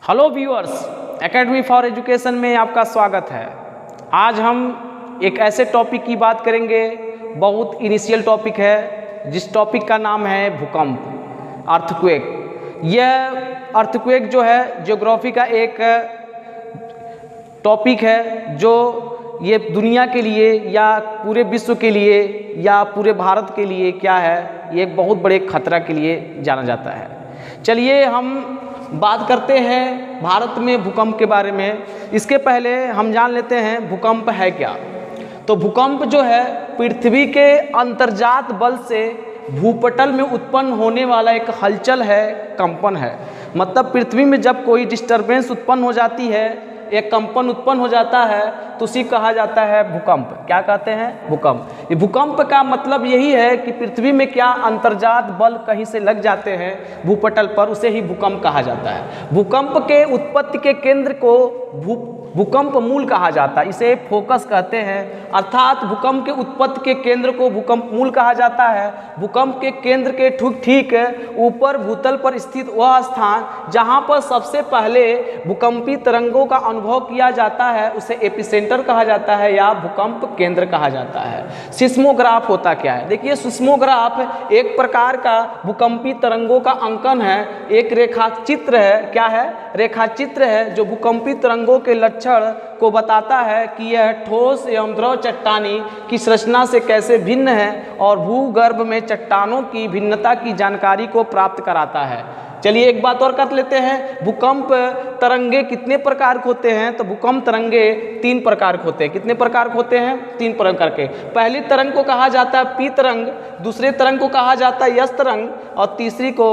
Hello viewers, academy for education में आपका स्वागत है। आज हम एक ऐसे टॉपिक की बात करेंगे, बहुत इनिशियल टॉपिक है, जिस टॉपिक का नाम है भूकंप, अर्थक्वेक। यह अर्थक्वेक जो है ज्योग्राफी का एक टॉपिक है जो ये दुनिया के लिए या पूरे विश्व के लिए या पूरे भारत के लिए क्या है, ये एक बहुत बड़े खतरा के लिए जाना जाता है। चलिए हम बात करते हैं भारत में भूकंप के बारे में। इसके पहले हम जान लेते हैं भूकंप है क्या। तो भूकंप जो है पृथ्वी के अंतर्जात बल से भूपटल में उत्पन्न होने वाला एक हलचल है, कंपन है। मतलब पृथ्वी में जब कोई डिस्टरबेंस उत्पन्न हो जाती है, एक कंपन उत्पन्न हो जाता है, तो उसी कहा जाता है भूकंप। क्या कहते हैं? भूकंप। ये भूकंप का मतलब यही है कि पृथ्वी में क्या अंतर्जात बल कहीं से लग जाते हैं भूपटल पर, उसे ही भूकंप कहा जाता है। भूकंप के उत्पत्ति के केंद्र को भूकंप मूल कहा जाता है, इसे फोकस कहते हैं। अर्थात भूकंप के उत्पत्ति के केंद्र को भूकंप मूल कहा जाता है। भूकंप के केंद्र के ठीक ऊपर भूतल पर स्थित वह स्थान जहां पर सबसे पहले भूकंपी तरंगों का अनुभव किया जाता है, उसे एपिसेंटर कहा जाता है या भूकंप केंद्र कहा जाता है। सिस्मोग्राफ होता क्या है? देखिए, सिस्मोग्राफ एक प्रकार का भूकंपी तरंगों का अंकन है, एक रेखाचित्र है। क्या है? रेखाचित्र है जो भूकंपी तरंगों के लक्षण को बताता है कि यह ठोस एवं द्रव चट्टानी की संरचना से कैसे भिन्न है और भूगर्भ में चट्टानों की भिन्नता की जानकारी को प्राप्त कराता है। चलिए एक बात और कर लेते हैं, भूकंप तरंगे कितने प्रकार के होते हैं? तो भूकंप तरंगे 3 प्रकार के होते हैं। कितने प्रकार के होते हैं? 3 प्रकार के। पहली तरंग को कहा जाता है पी तरंग, दूसरे तरंग को कहा जाता है यस तरंग और तीसरी को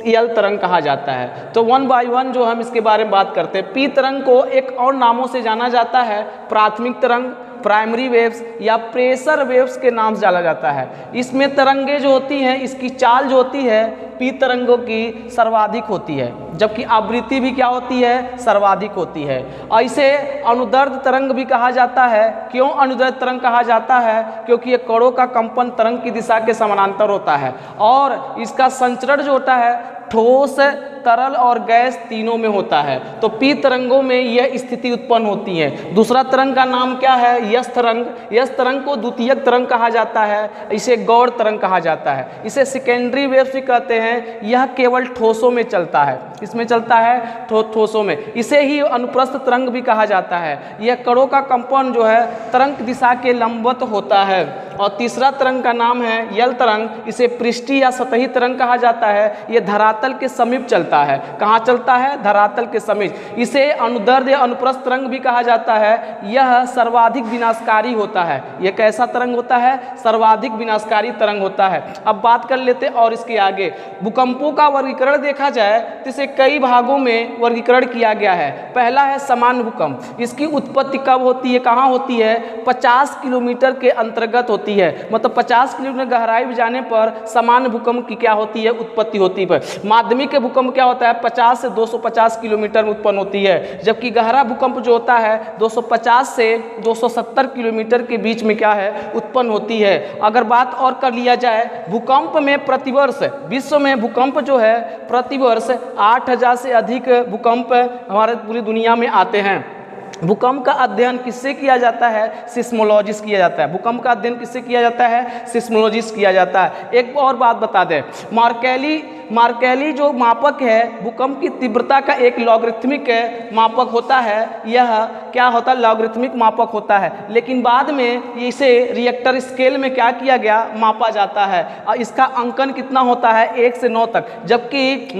यल तरंग कहा जाता है। तो 1 बाय 1 जो हम इसके बारे में बात करते हैं। पी तरंग को एक और नामों से जाना जाता है, प्राथमिक तरंग, प्राइमरी वेव्स या प्रेशर वेव्स के नाम से जाना जाता है। इसमें तरंगे जो होती हैं, इसकी चाल जो होती है पी तरंगों की सर्वाधिक होती है, जबकि आवृत्ति भी क्या होती है? सर्वाधिक होती है। ऐसे अनुदैर्ध्य तरंग भी कहा जाता है। क्यों अनुदैर्ध्य तरंग कहा जाता है? क्योंकि ये कणों का कंपन तरंग की दिशा के समानांतर होता है और इसका संचरण जो होता है ठोस, तरल और गैस तीनों में होता है। तो पी तरंगों में यह स्थिति उत्पन्न होती है। दूसरा तरंग का नाम क्या है? यस तरंग। यस तरंग को द्वितीयक तरंग कहा जाता है, इसे गौड़ तरंग कहा जाता है, इसे सेकेंडरी वेव्स भी कहते हैं। यह केवल ठोसों में चलता है। इसमें चलता है ठोसों में। इसे ही अनुप्रस्थ तरंग भी कहा जाता है। यह कणों का कंपन जो है तरंग दिशा के लंबवत होता है। और तीसरा तरंग का नाम है यल तरंग, इसे पृष्ठीय या सतही तरंग कहा जाता है। यह धरातल के समीप चलता है। कहाँ चलता है? धरातल के समीप। इसे अनुदैर्ध्य अनुप्रस्थ तरंग भी कहा जाता है। यह सर्वाधिक विनाशकारी होता है। यह कैसा तरंग होता है? सर्वाधिक विनाशकारी तरंग होता है। अब बात कर लेते और इसके आगे भूकंपों का वर्गीकरण देखा जाए तो इसे कई भागों में वर्गीकरण किया गया है। पहला है सामान्य भूकंप। इसकी उत्पत्ति कब होती है, कहाँ होती है? 50 किलोमीटर के अंतर्गत होती है। मतलब 50 किलोमीटर गहराई में जाने पर सामान्य भूकंप की क्या होती है? उत्पत्ति होती है। माध्यमिक भूकंप क्या होता है? 50 से 250 किलोमीटर में उत्पन्न होती है, जबकि गहरा भूकंप जो होता है 250 से 270 किलोमीटर के बीच में क्या है? उत्पन्न होती है। अगर बात और कर लिया जाए भूकंप में प्रतिवर्ष विश्व में भूकंप जो है प्रतिवर्ष 8000 से अधिक भूकंप हमारे पूरी दुनिया में आते हैं। भूकंप का अध्ययन किससे किया जाता है? सिस्मोलॉजिस्ट किया जाता है। भूकंप का अध्ययन किससे किया जाता है? सिस्मोलॉजिस्ट किया जाता है। एक और बात बता दें, मार्केली जो मापक है भूकंप की तीव्रता का एक लॉगरिथमिक मापक होता है। यह क्या होता है? लॉगरिथमिक मापक होता है। लेकिन बाद में इसे रिएक्टर स्केल में क्या किया गया? मापा जाता है और इसका अंकन कितना होता है? 1 से 9 तक, जबकि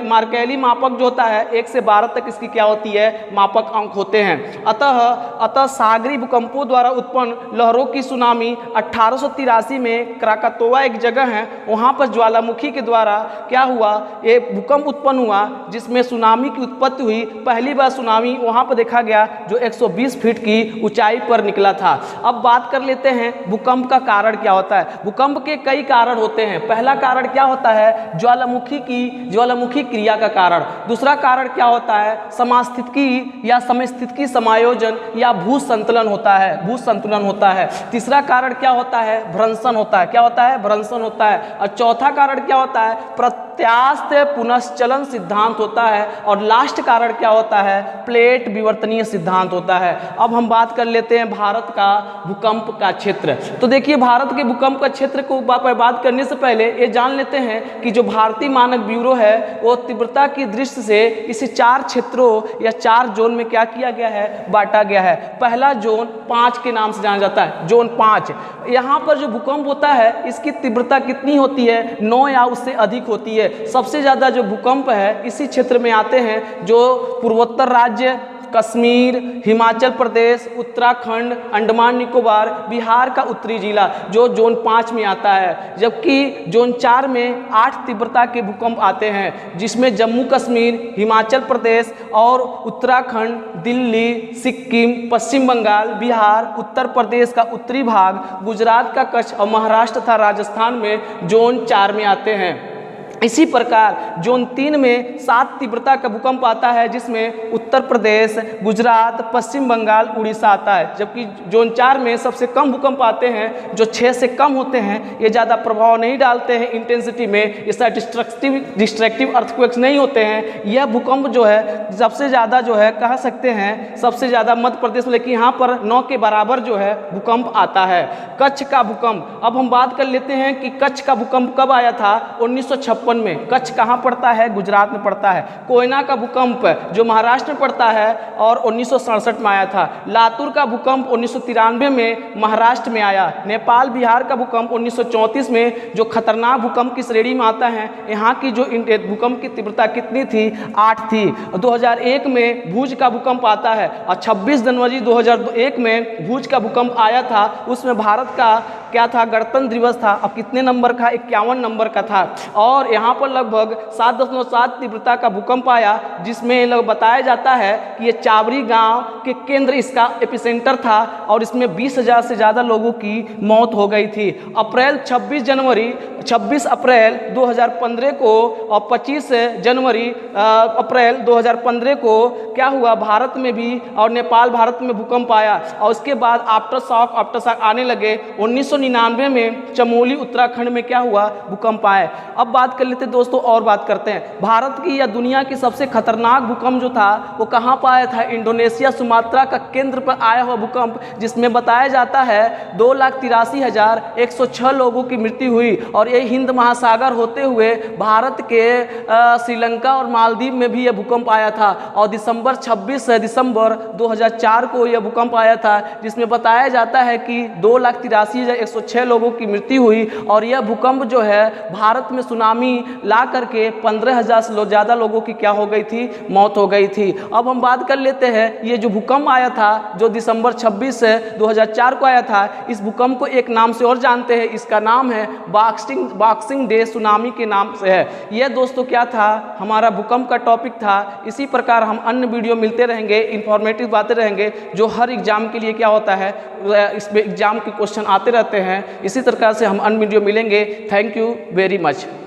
मार्केली मापक जो होता है 1 से 12 तक इसकी क्या होती है? मापक अंक होते हैं। अतः सागरी भूकंपों द्वारा उत्पन्न लहरों की सुनामी 1883 में क्राकातोआ एक जगह है, वहाँ पर ज्वालामुखी के द्वारा क्या हुआ? ये भूकंप उत्पन्न हुआ जिसमें सुनामी की उत्पत्ति हुई। पहली बार सुनामी वहाँ पर देखा गया जो 120 फीट की ऊंचाई पर निकला था। अब बात कर लेते हैं भूकंप का कारण क्या होता है। भूकंप के कई कारण होते हैं। पहला कारण क्या होता है? ज्वालामुखी क्रिया का कारण। दूसरा कारण क्या होता है? समास्थितिकी या समस्थितिकी समायोजन या भू संतुलन होता है। भू संतुलन होता है। तीसरा कारण क्या होता है? भ्रंशन होता है। क्या होता है? भ्रंशन होता है। और चौथा कारण क्या होता है? प्रत्यास्थ पुनश्चलन सिद्धांत होता है और लास्ट कारण क्या होता है, प्लेट विवर्तनीय सिद्धांत होता है। अब हम बात कर लेते हैं भारत का भूकंप का क्षेत्र। तो देखिए भारत के भूकंप का क्षेत्र को बात करने से पहले ये जान लेते हैं कि जो भारतीय मानक ब्यूरो है वो तीव्रता की दृष्टि से इसे 4 क्षेत्रों या 4 जोन में क्या किया गया है, बांटा गया है। पहला जोन 5 के नाम से जाना जाता है, जोन 5। यहाँ पर जो भूकंप होता है इसकी तीव्रता कितनी होती है, 9 या उससे अधिक होती है। सबसे ज़्यादा जो भूकंप है इसी क्षेत्र में आते हैं, जो पूर्वोत्तर राज्य, कश्मीर, हिमाचल प्रदेश, उत्तराखंड, अंडमान निकोबार, बिहार का उत्तरी जिला जो जोन 5 में आता है। जबकि जोन 4 में 8 तीव्रता के भूकंप आते हैं, जिसमें जम्मू कश्मीर, हिमाचल प्रदेश और उत्तराखंड, दिल्ली, सिक्किम, पश्चिम बंगाल, बिहार, उत्तर प्रदेश का उत्तरी भाग, गुजरात का कच्छ और महाराष्ट्र तथा राजस्थान में जोन 4 में आते हैं। इसी प्रकार जोन 3 में 7 तीव्रता का भूकंप आता है, जिसमें उत्तर प्रदेश, गुजरात, पश्चिम बंगाल, उड़ीसा आता है। जबकि जोन 4 में सबसे कम भूकंप आते हैं, जो 6 से कम होते हैं। ये ज़्यादा प्रभाव नहीं डालते हैं इंटेंसिटी में, इसका डिस्ट्रक्टिव अर्थक्वेक्स नहीं होते हैं। यह भूकंप जो है सबसे ज़्यादा जो है कह सकते हैं सबसे ज़्यादा मध्य प्रदेश में, लेकिन यहाँ पर 9 के बराबर जो है भूकंप आता है। कच्छ का भूकंप, अब हम बात कर लेते हैं कि कच्छ का भूकंप कब आया था, 1956 में। कच्छ कहाँ पड़ता है, गुजरात में पड़ता है। कोयना का भूकंप जो महाराष्ट्र में पड़ता है और 1967 में आया था। लातूर का भूकंप 1993 में महाराष्ट्र में आया। नेपाल बिहार का भूकंप 1934 में जो खतरनाक भूकंप की श्रेणी में आता है। यहाँ की जो भूकंप की तीव्रता कितनी थी, 8 थी। 2001 में भुज का भूकंप आता है और 26 जनवरी 2001 में भुज का भूकंप आया था। उसमें भारत का क्या था, गणतंत्र दिवस था। अब कितने नंबर का, 51 नंबर का था। और यहाँ पर लगभग 7.7 तीव्रता का भूकंप आया, जिसमें लोग बताया जाता है कि ये चावरी गांव के केंद्र इसका एपिसेंटर था और इसमें 20,000 से ज़्यादा लोगों की मौत हो गई थी। 26 अप्रैल 2015 को और 25 जनवरी अप्रैल 2015 को क्या हुआ, भारत में भी और नेपाल भारत में भूकंप आया। और उसके बाद आफ्टर शॉक आने लगे। 1999 में चमोली उत्तराखंड में क्या हुआ, भूकंप आए। अब बात कर लेते दोस्तों, और बात करते हैं भारत की या दुनिया की सबसे खतरनाक भूकंप जो था वो कहाँ पर आया था, इंडोनेशिया सुमात्रा का केंद्र पर आया हुआ भूकंप, जिसमें बताया जाता है 2,83,106 लोगों की मृत्यु हुई। और ये हिंद महासागर होते हुए भारत के श्रीलंका और मालदीव में भी यह भूकंप आया था। और 26 दिसंबर 2004 को यह भूकंप आया था, जिसमें बताया जाता है कि 2,83,106 लोगों की मृत्यु हुई। और यह भूकंप जो है भारत में सुनामी ला करके 15,000 से ज़्यादा लोगों की क्या हो गई थी, मौत हो गई थी। अब हम बात कर लेते हैं, ये जो भूकंप आया था जो दिसंबर 26 2004 को आया था, इस भूकंप को एक नाम से और जानते हैं। इसका नाम है बॉक्सिंग डे सुनामी के नाम से है। यह दोस्तों क्या था, हमारा भूकंप का टॉपिक था। इसी प्रकार हम अन्य वीडियो मिलते रहेंगे, इंफॉर्मेटिव बातें रहेंगे, जो हर एग्जाम के लिए क्या होता है, इसमें एग्जाम के क्वेश्चन आते रहते हैं। इसी प्रकार से हम अन्य वीडियो मिलेंगे। Thank you very much.